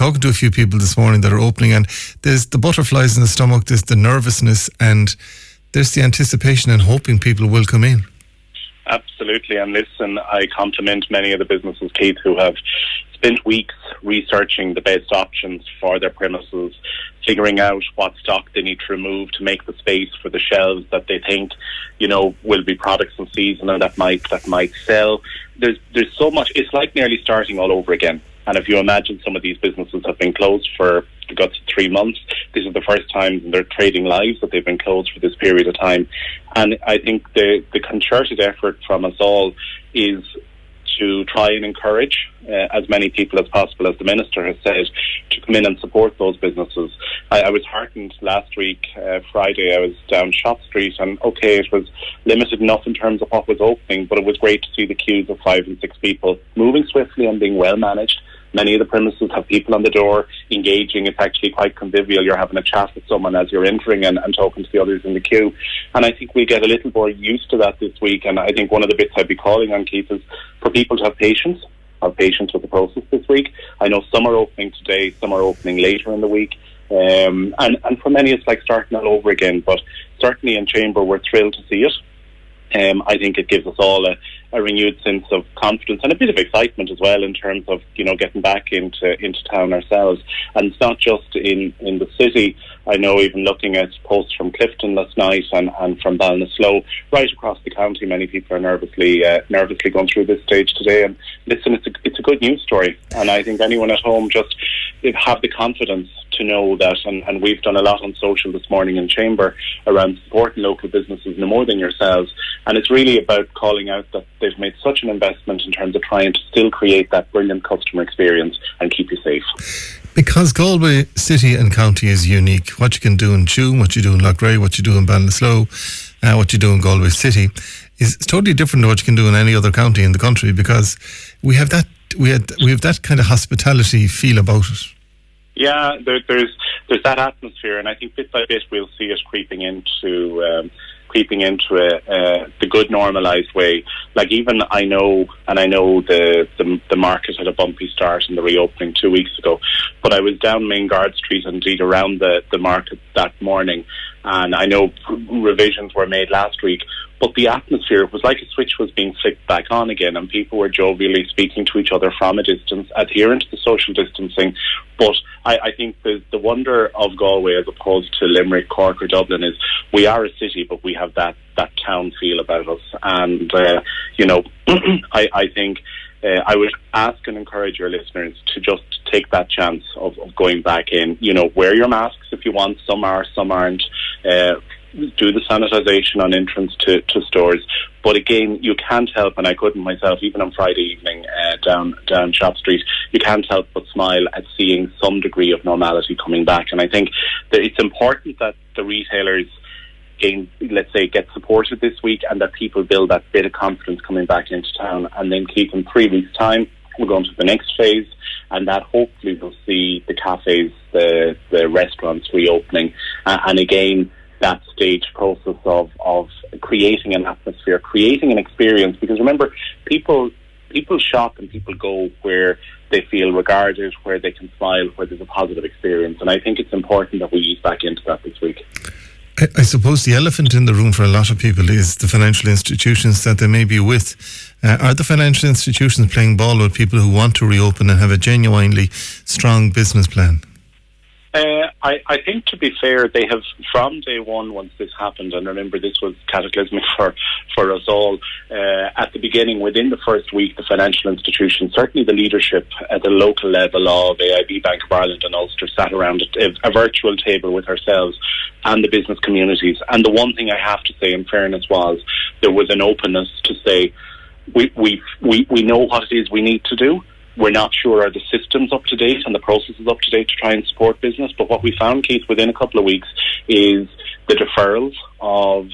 talking to a few people this morning that are opening, and there's the butterflies in the stomach, there's the nervousness, and there's the anticipation and hoping people will come in. Absolutely, and listen, I compliment many of the businesses, Keith, who have spent weeks researching the best options for their premises, figuring out what stock they need to remove to make the space for the shelves that they think, will be products in season and that might sell. There's so much. It's like nearly starting all over again. And if you imagine, some of these businesses have been closed for the guts of 3 months. This is the first time in their trading lives that they've been closed for this period of time. And I think the concerted effort from us all is to try and encourage as many people as possible, as the Minister has said, to come in and support those businesses. I was heartened last week, Friday, I was down Shop Street, and it was limited enough in terms of what was opening, but it was great to see the queues of 5 and 6 people moving swiftly and being well managed. Many of the premises have people on the door engaging. It's actually quite convivial. You're having a chat with someone as you're entering and talking to the others in the queue. And I think we get a little more used to that this week. And I think one of the bits I'd be calling on, Keith, is for people to have patience with the process this week. I know some are opening today, some are opening later in the week. And for many it's like starting all over again. But certainly in Chamber we're thrilled to see it. I think it gives us all a renewed sense of confidence and a bit of excitement as well in terms of, getting back into town ourselves. And it's not just in the city. I know, even looking at posts from Clifton last night and from Ballinasloe, right across the county, many people are nervously going through this stage today. And listen, it's a good news story. And I think anyone at home just have the confidence to know that, and we've done a lot on social this morning in Chamber around supporting local businesses no more than yourselves. And it's really about calling out that they've made such an investment in terms of trying to still create that brilliant customer experience and keep you safe. Because Galway city and county is unique. What you can do in Tuam, what you do in Loughrea, what you do in Ballinasloe, what you do in Galway city is totally different to what you can do in any other county in the country, because we have that kind of hospitality feel about it. Yeah, there's that atmosphere, and I think bit by bit we'll see it creeping into the good normalised way. Like, even I know the market had a bumpy start in the reopening 2 weeks ago, but I was down Main Guard Street and indeed around the market that morning, and I know revisions were made last week, but the atmosphere was like a switch was being flicked back on again, and people were jovially speaking to each other from a distance, adherent to the social distancing. But I think the wonder of Galway as opposed to Limerick, Cork or Dublin is we are a city, but we have that town feel about us. And, I think I would ask and encourage your listeners to just take that chance of going back in. Wear your masks if you want. Some are, some aren't. Do the sanitisation on entrance to stores. But again, you can't help, and I couldn't myself, even on Friday evening down Shop Street, you can't help but smile at seeing some degree of normality coming back. And I think that it's important that the retailers get supported this week, and that people build that bit of confidence coming back into town. And then keep in 3 weeks' time, we're going to the next phase, and that hopefully we'll see the cafes, the restaurants reopening, and again that stage process of creating an atmosphere, creating an experience. Because remember, people shop and people go where they feel regarded, where they can smile, where there's a positive experience. And I think it's important that we ease back into that this week. I suppose the elephant in the room for a lot of people is the financial institutions that they may be with. Are the financial institutions playing ball with people who want to reopen and have a genuinely strong business plan? I think, to be fair, they have, from day one, once this happened, and remember this was cataclysmic for us all, at the beginning, within the first week, the financial institutions, certainly the leadership at the local level of AIB, Bank of Ireland and Ulster, sat around a virtual table with ourselves and the business communities. And the one thing I have to say in fairness was there was an openness to say we know what it is we need to do. We're not sure are the systems up to date and the processes up to date to try and support business. But what we found, Keith, within a couple of weeks is the deferrals of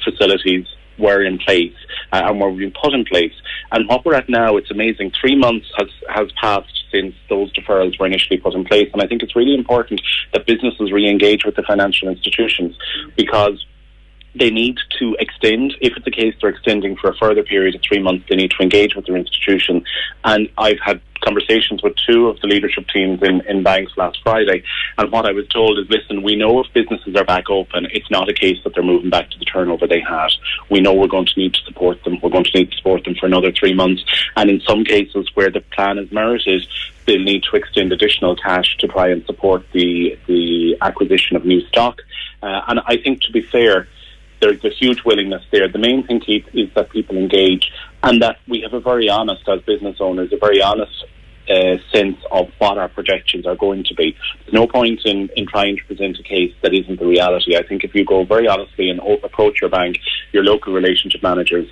facilities were in place and were being put in place. And what we're at now, it's amazing. 3 months has passed since those deferrals were initially put in place. And I think it's really important that businesses re-engage with the financial institutions, because They need to extend. If it's a case they're extending for a further period of 3 months, they need to engage with their institution. And I've had conversations with two of the leadership teams in banks last Friday, and what I was told is, listen, we know if businesses are back open, it's not a case that they're moving back to the turnover they had. We know we're going to need to support them. We're going to need to support them for another 3 months, and in some cases where the plan is merited, they'll need to extend additional cash to try and support the acquisition of new stock. And I think, to be fair, there's a huge willingness there. The main thing, Keith, is that people engage, and that we have a very honest, as business owners, a very honest sense of what our projections are going to be. There's no point in trying to present a case that isn't the reality. I think if you go very honestly and approach your bank, your local relationship managers,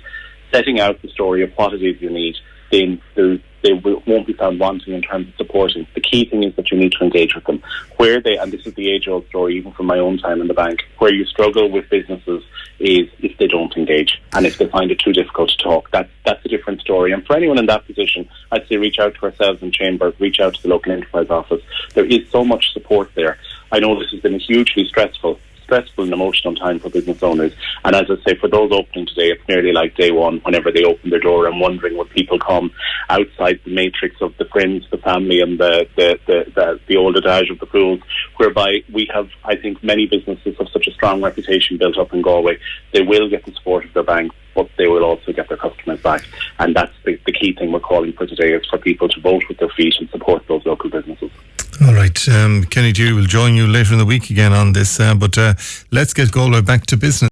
setting out the story of what it is you need, then they won't be found wanting in terms of supporting. The key thing is that you need to engage with them. Where they, and this is the age-old story, even from my own time in the bank, where you struggle with businesses is if they don't engage, and if they find it too difficult to talk. That's a different story. And for anyone in that position, I'd say reach out to ourselves in Chamber, reach out to the local enterprise office. There is so much support there. I know this has been a hugely stressful and emotional time for business owners, and as I say, for those opening today, it's nearly like day one whenever they open their door and wondering would people come outside the matrix of the friends, the family, and the old adage of the fools, whereby we have, I think, many businesses have such a strong reputation built up in Galway. They will get the support of their bank, but they will also get their customers back, and that's the key thing we're calling for today, is for people to vote with their feet and support those local businesses. All right, Kenny Deery will join you later in the week again on this, but let's get Galway back to business.